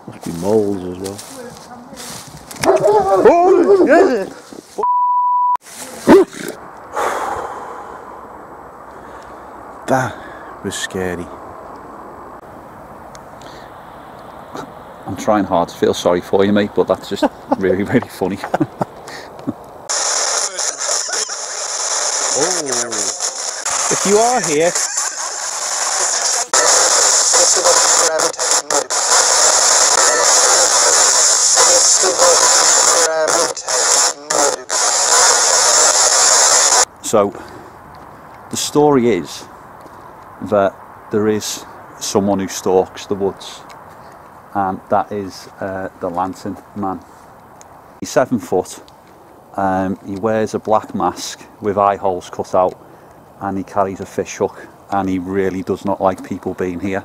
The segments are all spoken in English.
Must be moles as well. Oh, yeah. That was scary. I'm trying hard to feel sorry for you, mate, but that's just really, really funny. Oh, if you are here, so the story is that there is someone who stalks the woods, and that is the Lantern Man. He's 7 foot. He wears a black mask with eye holes cut out, and he carries a fish hook, and he really does not like people being here.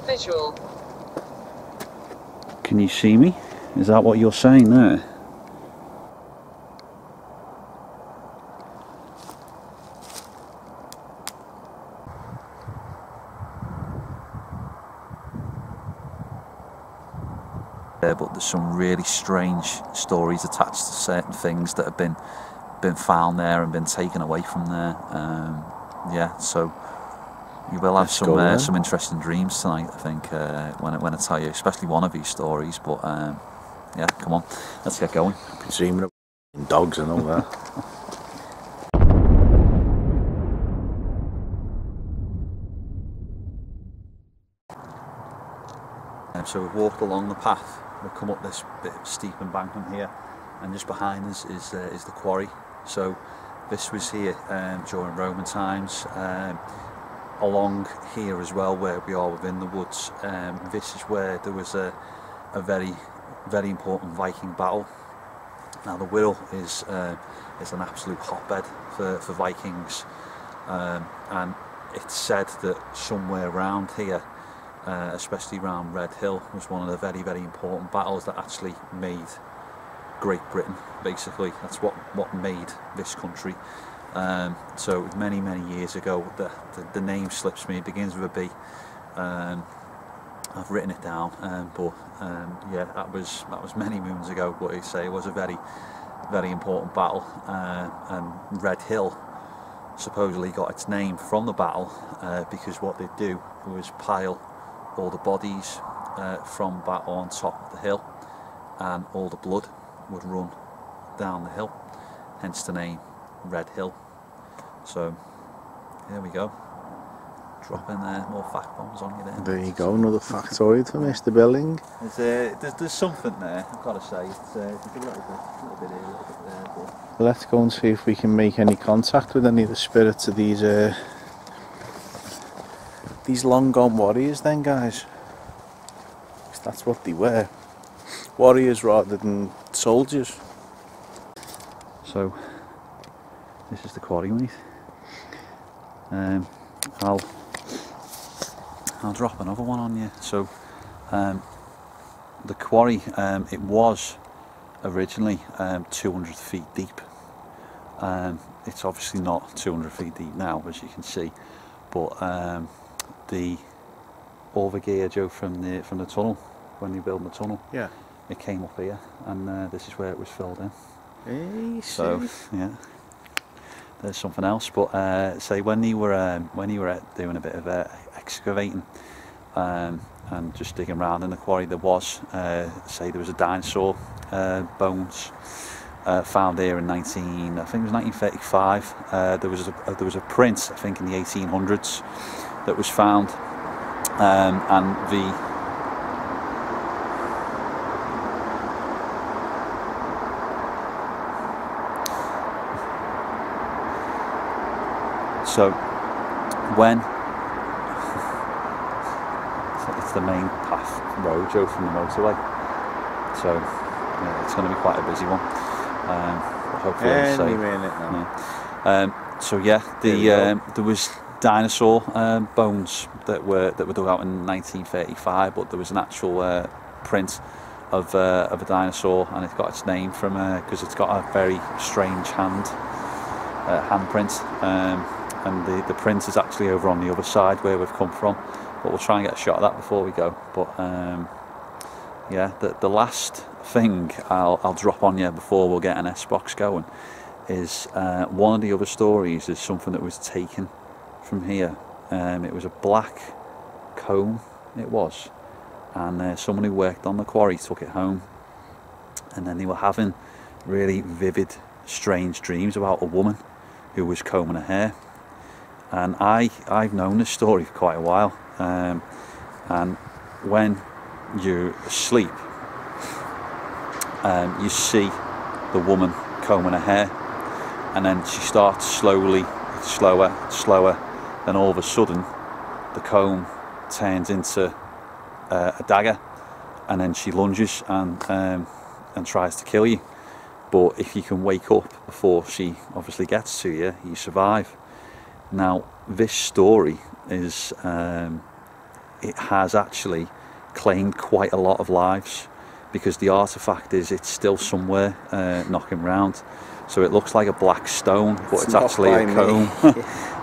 Visual. Can you see me? Is that what you're saying there? But there's some really strange stories attached to certain things that have been found there and been taken away from there. Yeah, so you will have some interesting dreams tonight, I think, when I tell you, especially one of these stories. But yeah, come on, let's get going. I've been dreaming of dogs and all that. So we've walked along the path. We've come up this bit of steep embankment here, and just behind us is the quarry. So this was here during Roman times. Along here as well, where we are within the woods, this is where there was a very, very important Viking battle. Now the Wirral is an absolute hotbed for Vikings, and it's said that somewhere around here, especially around Red Hill, was one of the very, very important battles that actually made Great Britain. Basically, that's what made this country. So many, many years ago, the name slips me. It begins with a B. I've written it down, but yeah, that was many moons ago. But I say it was a very, very important battle, and Red Hill supposedly got its name from the battle because what they'd do was pile all the bodies from battle on top of the hill, and all the blood would run down the hill, hence the name Red Hill. So here we go, dropping more fact bombs on you there. There you go, another factoid for Mr. Billing. There's something there, I've got to say. It's a little bit here, a little bit there. But Let's go and see if we can make any contact with any of the spirits of these long gone warriors then, guys. 'Cause that's what they were. Warriors rather than soldiers. So this is the quarry, mate. I'll drop another one on you. So the quarry, it was originally 200 feet deep. It's obviously not 200 feet deep now, as you can see, but all the gear, Joe, from the tunnel, when you build the tunnel, yeah, it came up here, and this is where it was filled in. Hey, so yeah, there's something else. But say when you were doing a bit of excavating and just digging around in the quarry, there was there was a dinosaur bones found here in 1935. There was a print, I think, in the 1800s that was found, and so when it's the main path road, Joe, from the motorway, so yeah, it's going to be quite a busy one. But hopefully any minute now. Yeah. So yeah, there was dinosaur bones that were dug out in 1935, but there was an actual print of a dinosaur, and it got its name from because it's got a very strange handprint. and the print is actually over on the other side where we've come from, but we'll try and get a shot of that before we go. But yeah, the last thing I'll drop on you before we'll get an S-box going is one of the other stories is something that was taken from here. It was a black comb, it was, and someone who worked on the quarry took it home, and then they were having really vivid, strange dreams about a woman who was combing her hair. And I've known this story for quite a while, and when you're asleep, you see the woman combing her hair, and then she starts slowly, slower, then all of a sudden the comb turns into a dagger, and then she lunges and tries to kill you. But if you can wake up before she obviously gets to you, you survive. Now this story is it has actually claimed quite a lot of lives, because the artifact is it's still somewhere knocking round. So it looks like a black stone, but it's actually a comb.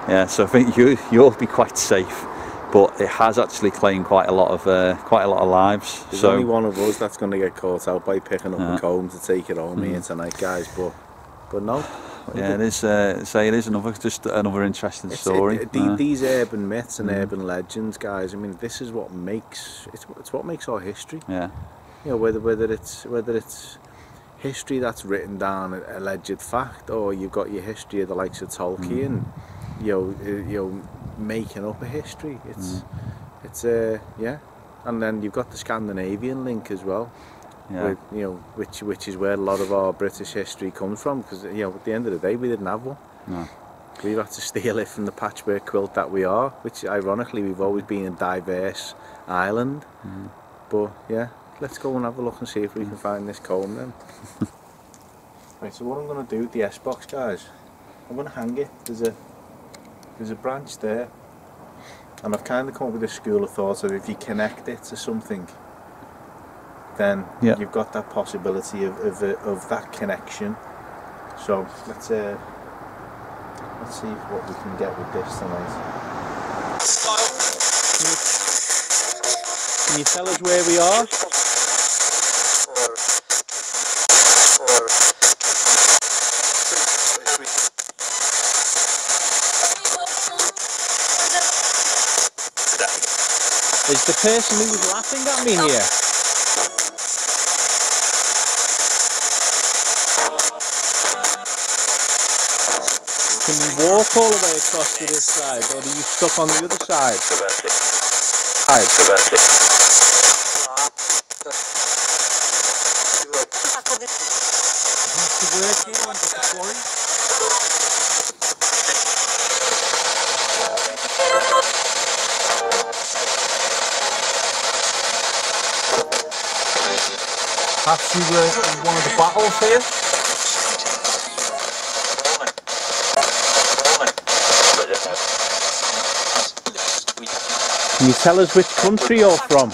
Yeah, so I think you'll be quite safe. But it has actually claimed quite a lot of lives. There's so only one of us that's going to get caught out by picking up a comb to take it home here tonight, guys. But no. Yeah, it is. Say it is another interesting story. These urban myths and urban legends, guys. I mean, this is what makes it's what makes our history. Yeah. You know, whether it's history that's written down, alleged fact, or you've got your history of the likes of Tolkien. You know, making up a history. It's yeah, and then you've got the Scandinavian link as well. Yeah. With, you know, which is where a lot of our British history comes from, because you know, at the end of the day we didn't have one. No. We've had to steal it from the patchwork quilt that we are, which ironically we've always been a diverse island. But yeah, let's go and have a look and see if we can find this comb then. Right, so what I'm going to do with the S-box, guys, I'm going to hang it. There's a branch there, and I've kind of come up with a school of thought that if you connect it to something, then you've got that possibility of that connection. So let's see what we can get with this tonight. Can you tell us where we are? Is the person who was laughing at me here? Can you walk all the way across to this side, or are you stuck on the other side? Perhaps you were in one of the battles here? Can you tell us which country you're from?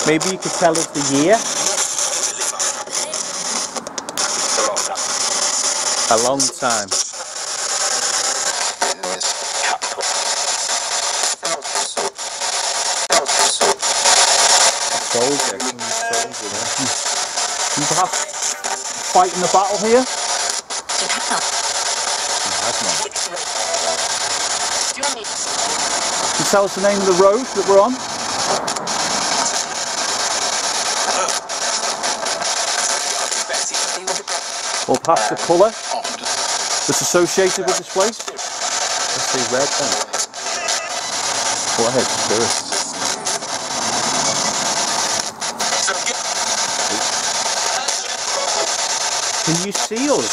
Maybe you could tell us the year? A long time. Soldier. You perhaps fight in the battle here? Can you tell us the name of the road that we're on? Or perhaps the colour that's associated with this place? Let's see, red then. Go ahead, do it. Can you see us?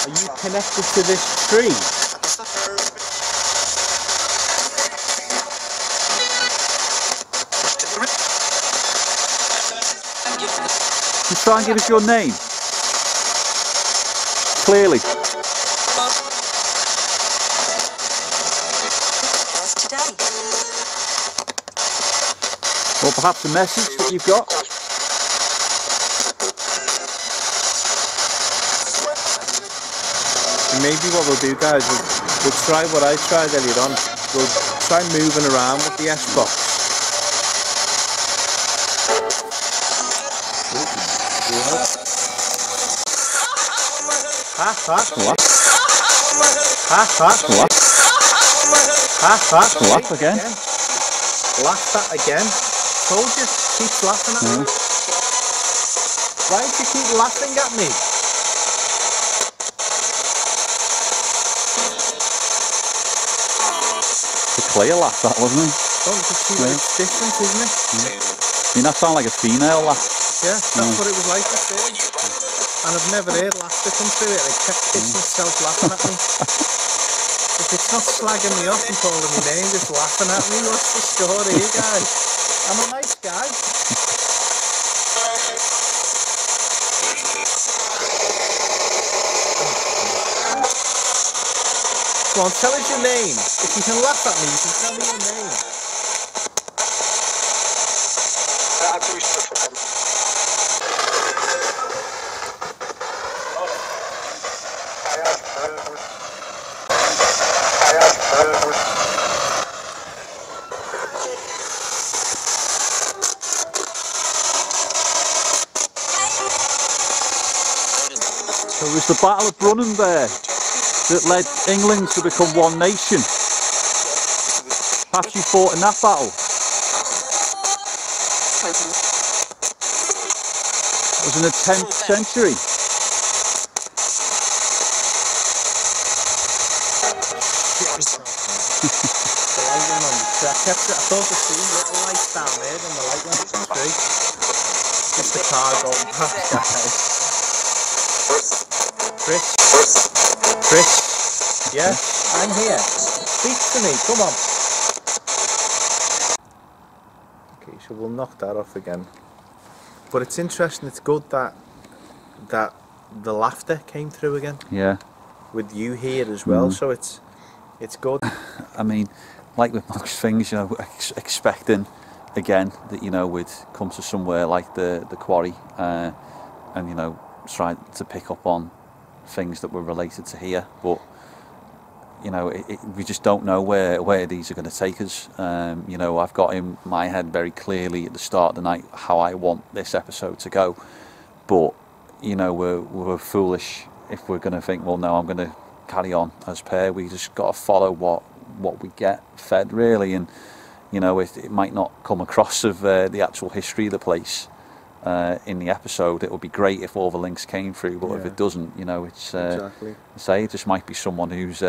Are you connected to this tree? try and give us your name? Clearly. Or perhaps a message that you've got? And maybe what we'll do, guys, we'll try what I tried earlier on. We'll try moving around with the S-box. Ha ha. What? Ha ha. What? Ha ha. Laugh again? Laugh that again. Told you, keep laughing at me. Why do you keep laughing at me? It's a clear laugh, that, wasn't it? Don't just see that it's different, isn't it? I mean, that sounded like a female laugh. Yeah, that's what it was like at first. And I've never heard laughter come through it. I kept pissing myself laughing at me. If it's not slagging me off and calling me name, just laughing at me, what's the story here, guys? I'm a nice guy. Come on, tell us your name. If you can laugh at me, you can tell me your name. So it was the Battle of Brunanburh that led England to become one nation. Perhaps you fought in that battle. It was in the 10th century. I thought the scene, little lights down there, and the light went through. Just the car going past, guys. Chris, yeah, I'm here. Speak to me, come on. Okay, so we'll knock that off again. But it's interesting, it's good that the laughter came through again. Yeah. With you here as well, so it's good. I mean, like with most things, you know, expecting again that, you know, we'd come to somewhere like the quarry and, you know, try to pick up on things that were related to here, but you know, we just don't know where these are going to take us. You know, I've got in my head very clearly at the start of the night how I want this episode to go, but you know, we're foolish if we're going to think, well, no, I'm going to carry on as per. We just got to follow what we get fed, really, and you know, it might not come across of the actual history of the place in the episode. It would be great if all the links came through, but if it doesn't, you know, it's exactly. Say it just might be someone who's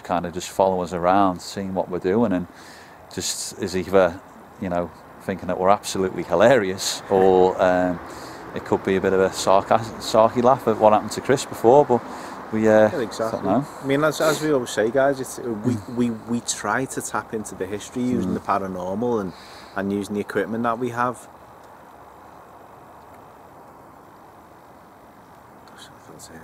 kind of just following us around, seeing what we're doing, and just is either, you know, thinking that we're absolutely hilarious, or it could be a bit of a sarky laugh at what happened to Chris before, but we exactly. don't know. I mean, as we always say, guys, it's we try to tap into the history using the paranormal and using the equipment that we have.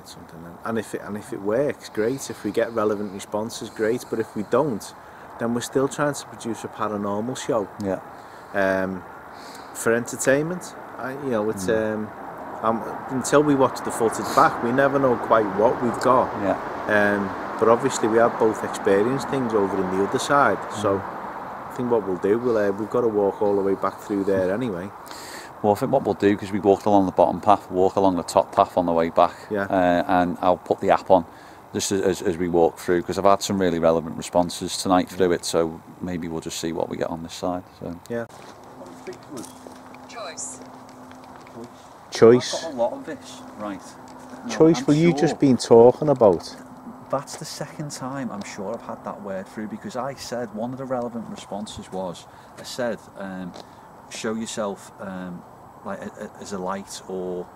Something, and if it works, great. If we get relevant responses, great. But if we don't, then we're still trying to produce a paranormal show. Yeah. For entertainment, you know, it's until we watch the footage back, we never know quite what we've got. Yeah. But obviously, we have both experienced things over in the other side. So I think what we'll do, we've got to walk all the way back through there anyway. Well, I think what we'll do, because we walked along the bottom path, walk along the top path on the way back, and I'll put the app on just as we walk through, because I've had some really relevant responses tonight through it, so maybe we'll just see what we get on this side. So. Yeah. Choice. I've got a lot of this, right. No, choice, well, you just been talking about. That's the second time I'm sure I've had that word through, because I said, one of the relevant responses was, I said, show yourself like as a light, or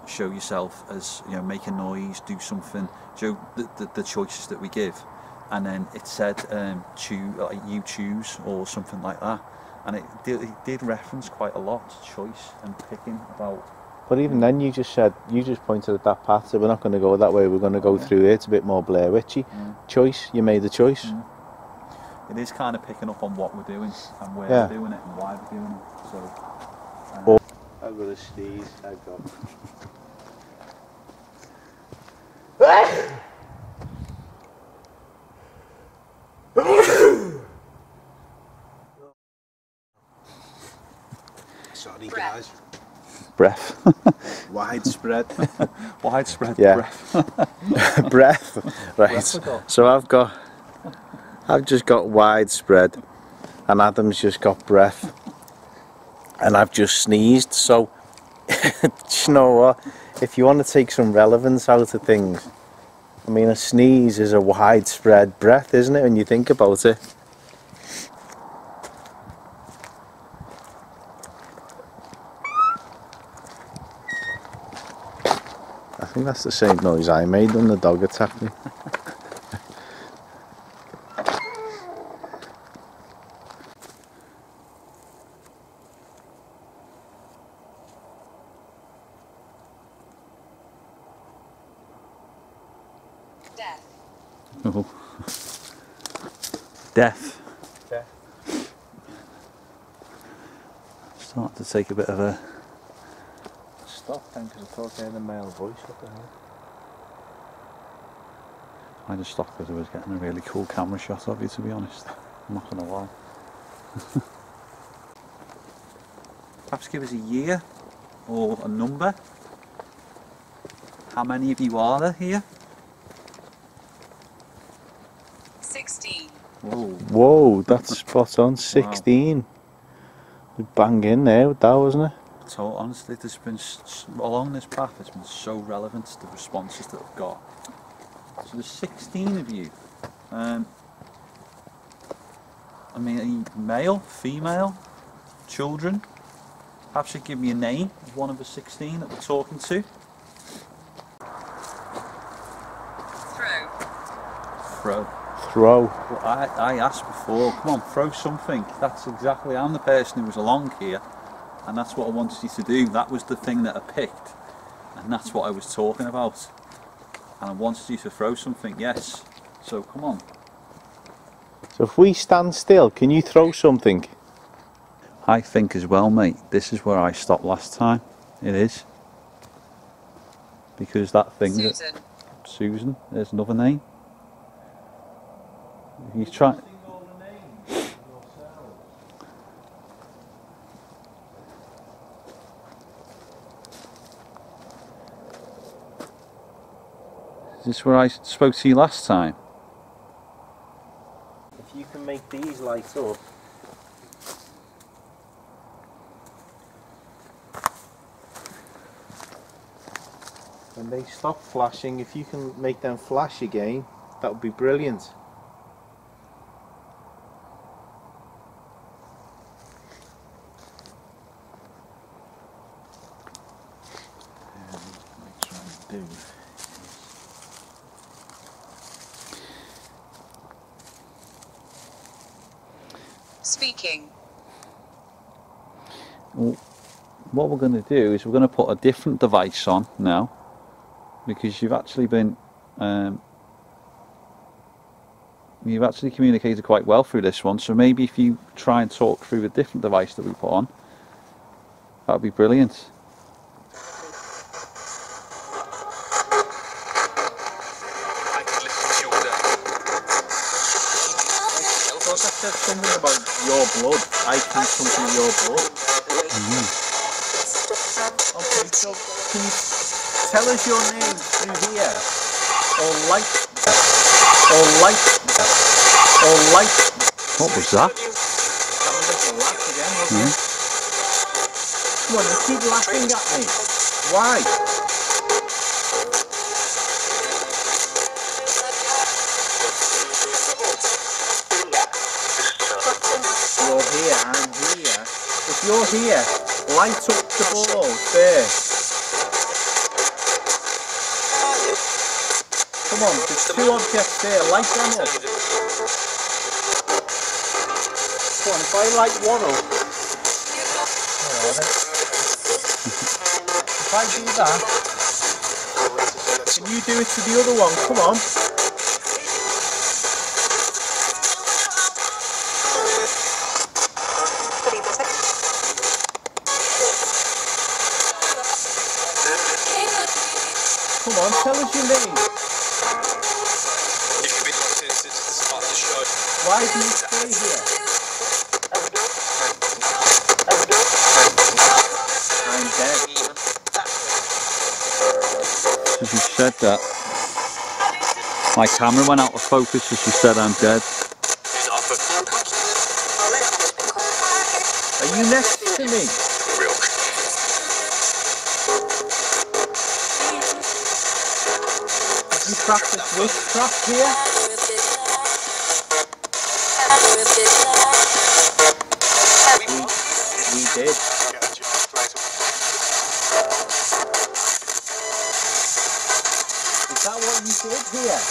show yourself as, you know, make a noise, do something, show the choices that we give, and then it said you choose, or something like that, and it did reference quite a lot choice and picking about But even then, you just pointed at that path, so we're not going to go that way, we're going to go through here. It's a bit more Blair Witchy. Choice, you made the choice. It is kind of picking up on what we're doing and where we're doing it and why we're doing it. So I've got a sneeze, I've got... Sorry guys. Breath. Widespread. Widespread breath. Breath. Right. So I've just got widespread and Adam's just got breath. And I've just sneezed, so you know what? If you want to take some relevance out of things, I mean, a sneeze is a widespread breath, isn't it, when you think about it? I think that's the same noise I made when the dog attacked me. Death. Oh. Death. Start to take a bit of a... Stop then, because I thought I heard a male voice. What the hell? I just stopped because I was getting a really cool camera shot of you, to be honest. I'm not going to lie. Perhaps give us a year or a number. How many of you are there here? 16. Whoa, that's spot on. 16. Wow. Bang in there with that, wasn't it? So honestly, there's been along this path, it's been so relevant to the responses that I've got. So there's 16 of you. I mean, are you male, female, children? Perhaps you give me a name of one of the 16 that we're talking to. Throw. Throw. Well, I asked before, come on, throw something. That's exactly, I'm the person who was along here, and that's what I wanted you to do. That was the thing that I picked, and that's what I was talking about. And I wanted you to throw something, yes. So come on. So if we stand still, can you throw something? I think as well, mate, this is where I stopped last time. It is. Because that thing... Susan. Susan, there's another name. You try... Is this where I spoke to you last time? If you can make these light up. When they stop flashing, if you can make them flash again, that would be brilliant. Speaking. Well, what we're going to do is we're going to put a different device on now, because you've actually been you've actually communicated quite well through this one, so maybe if you try and talk through a different device that we put on, that would be brilliant. Something about your blood. I can something in your blood. Okay, so can you tell us your name through here? Or light. What was that? That was just a laugh again, wasn't it? Come on, you keep laughing at me. Why? You're here, I'm here. If you're here, light up the ball first. Come on, there's two objects there, light them up. Come on, if I light one up. If I do that, can you do it to the other one? Come on. Come on, tell us your name. Why do you stay here? I'm dead. As you said that, my camera went out of focus as you said I'm dead. Are you next to me? Did you practice witchcraft here? We did. Is that what you did here?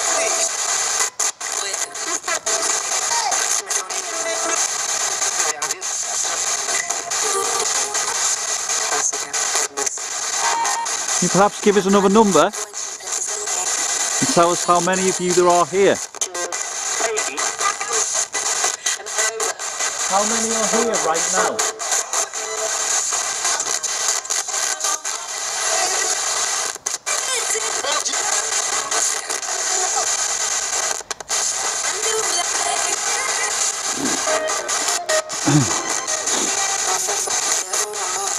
Can you perhaps give us another number and tell us how many of you there are here? How many are here right now?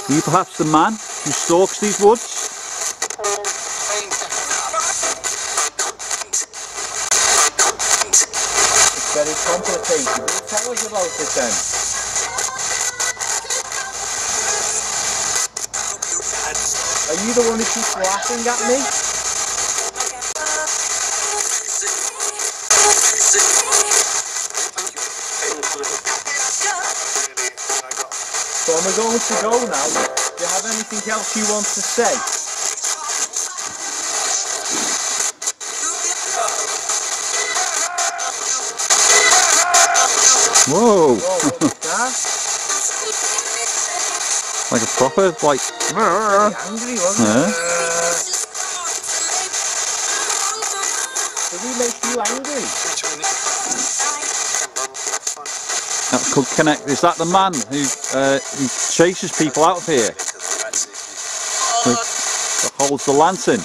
Are you perhaps the man who stalks these woods? It's very complicated. Tell us about it then. Are you the one who keeps laughing at me? So we're going to go now. Do you have anything else you want to say? Whoa! Whoa, what's that? Like a proper, like... Very angry, wasn't it? Did we make you angry? That could connect. Is that the man who chases people out of here? That holds the lantern?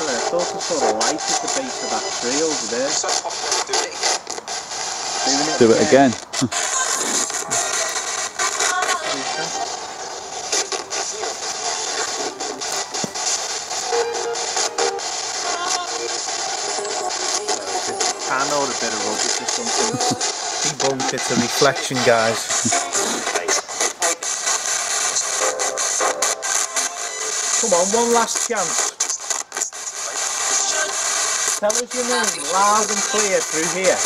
I thought I saw a light at the base of that tree over there. Do it again. Pan or a bit of rubbish or something. Debunked, it's a reflection, guys. Come on, one last chance. Tell us your name loud and clear through here.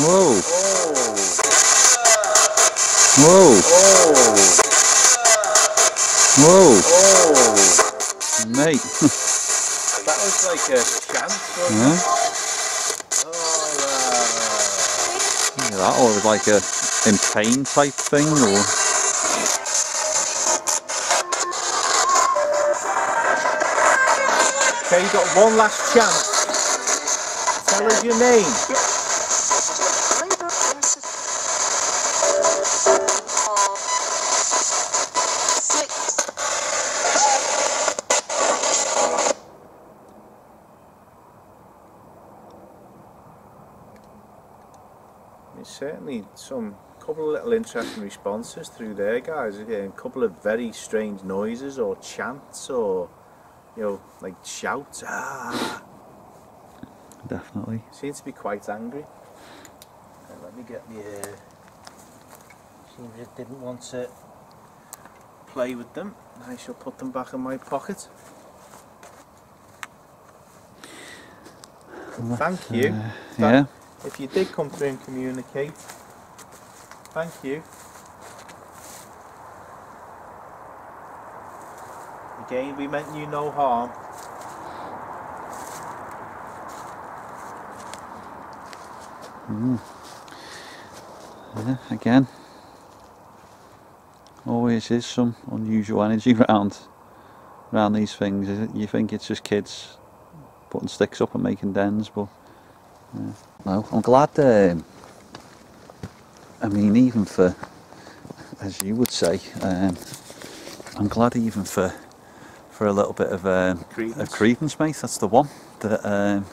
Whoa! Oh. Whoa! Oh. Whoa! Oh. Mate! That was like a chant, wasn't Yeah. it? Oh, Either that or like a in pain type thing, or... Okay, you got one last chance. Tell us your name. Certainly some couple of little interesting responses through there, guys. Again, a couple of very strange noises or chants or, you know, like shouts. Ah. Definitely. Seems to be quite angry. Let me get the. Seems it didn't want to play with them. I shall put them back in my pocket. Thank you. Yeah. If you did come through and communicate, thank you. Again, we meant you no harm. Yeah, again, always is some unusual energy around these things. You think it's just kids putting sticks up and making dens, but yeah. No, I'm glad. I mean, even for, as you would say, I'm glad even for a little bit of credence, mate. That's the one. That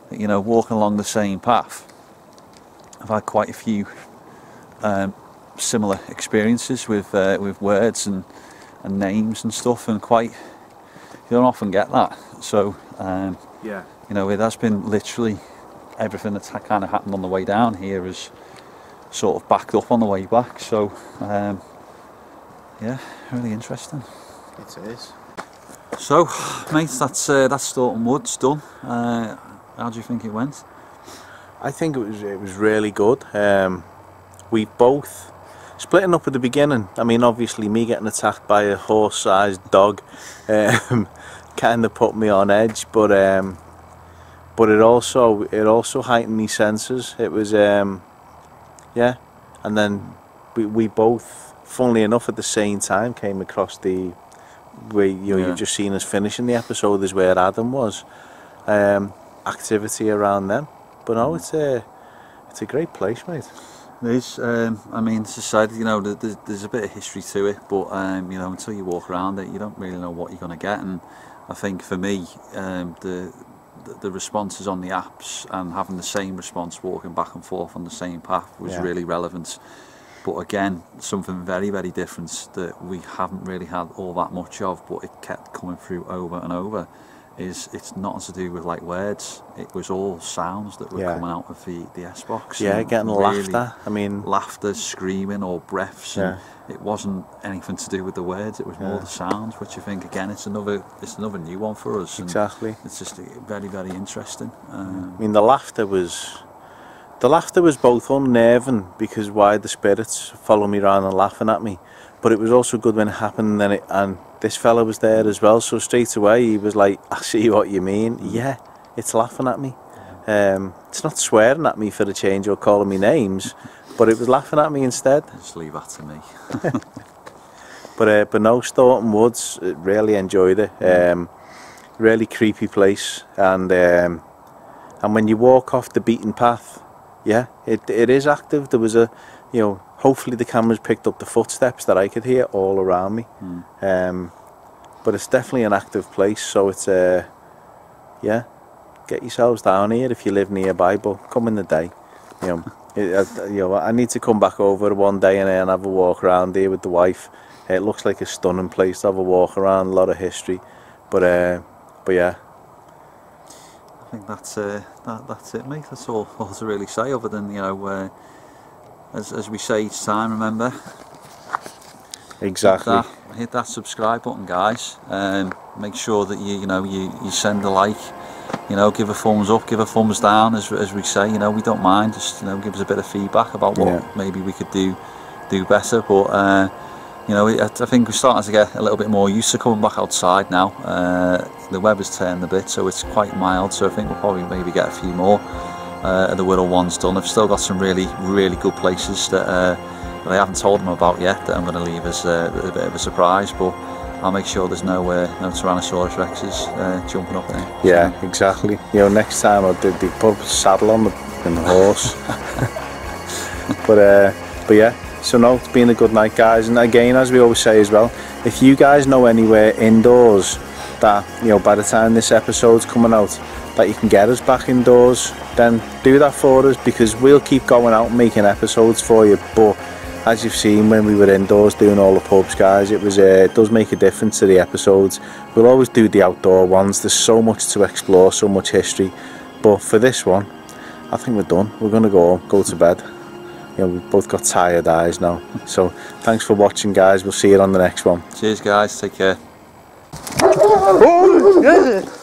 you know, walking along the same path, I've had quite a few similar experiences with words and names and stuff, and you don't often get that. So yeah, you know, it has been literally everything that's kind of happened on the way down here is sort of backed up on the way back. So yeah, really interesting. It is. So, mate, that's Storeton Woods done. How do you think it went? I think it was really good. We both splitting up at the beginning. I mean, obviously, me getting attacked by a horse-sized dog kind of put me on edge, but it also heightened my senses. It was yeah, and then we both, funnily enough, at the same time came across the where you've just seen us finishing the episode is where Adam was. Activity around them, but no, it's a great place, mate. It is. I mean, as I said, you know, there's a bit of history to it, but you know, until you walk around it, you don't really know what you're going to get. And I think for me, the responses on the apps and having the same response walking back and forth on the same path was really relevant. But again, something very, very different that we haven't really had all that much of, but it kept coming through over and over, is it's not to do with like words. It was all sounds that were coming out of the S-Box. Yeah, getting really laughter. I mean, laughter, screaming, or breaths. And it wasn't anything to do with the words. It was more the sounds, which I think again it's another new one for us. Exactly. And it's just very, very interesting. I mean, the laughter was both unnerving, because why the spirits follow me around and laughing at me, but it was also good when it happened, and this fella was there as well, so straight away he was like, I see what you mean. Yeah, it's laughing at me. It's not swearing at me for a change or calling me names, but it was laughing at me instead. Just leave that to me. But no, Storeton Woods, really enjoyed it. Really creepy place, and when you walk off the beaten path, yeah, it is active. There was hopefully the cameras picked up the footsteps that I could hear all around me. But it's definitely an active place, so it's yeah, get yourselves down here if you live nearby, but come in the day. I need to come back over one day and have a walk around here with the wife. It looks like a stunning place to have a walk around, a lot of history, but yeah. I think that's it, mate. That's all to really say, other than, you know, as we say each time, remember, exactly, hit that subscribe button, guys. Make sure that you send a like, you know, give a thumbs up, give a thumbs down, as we say. You know, we don't mind. Just, you know, give us a bit of feedback about what maybe we could do better. But you know, I think we're starting to get a little bit more used to coming back outside now. The weather's turned a bit, so it's quite mild, so I think we'll probably maybe get a few more of the Wirral ones done. I've still got some really, really good places that I haven't told them about yet, that I'm going to leave as a bit of a surprise, but I'll make sure there's no Tyrannosaurus Rexes jumping up there. Yeah, exactly. You know, next time I'll put a saddle on the horse. But yeah, so no, it's been a good night, guys. And again, as we always say as well, if you guys know anywhere indoors that, you know, by the time this episode's coming out, that you can get us back indoors, then do that for us, because we'll keep going out and making episodes for you. But as you've seen when we were indoors doing all the pubs, guys, it does make a difference to the episodes. We'll always do the outdoor ones. There's so much to explore, so much history. But for this one, I think we're done. We're going to go to bed. you know, we've both got tired eyes now. So thanks for watching, guys. We'll see you on the next one. Cheers, guys. Take care. Oh,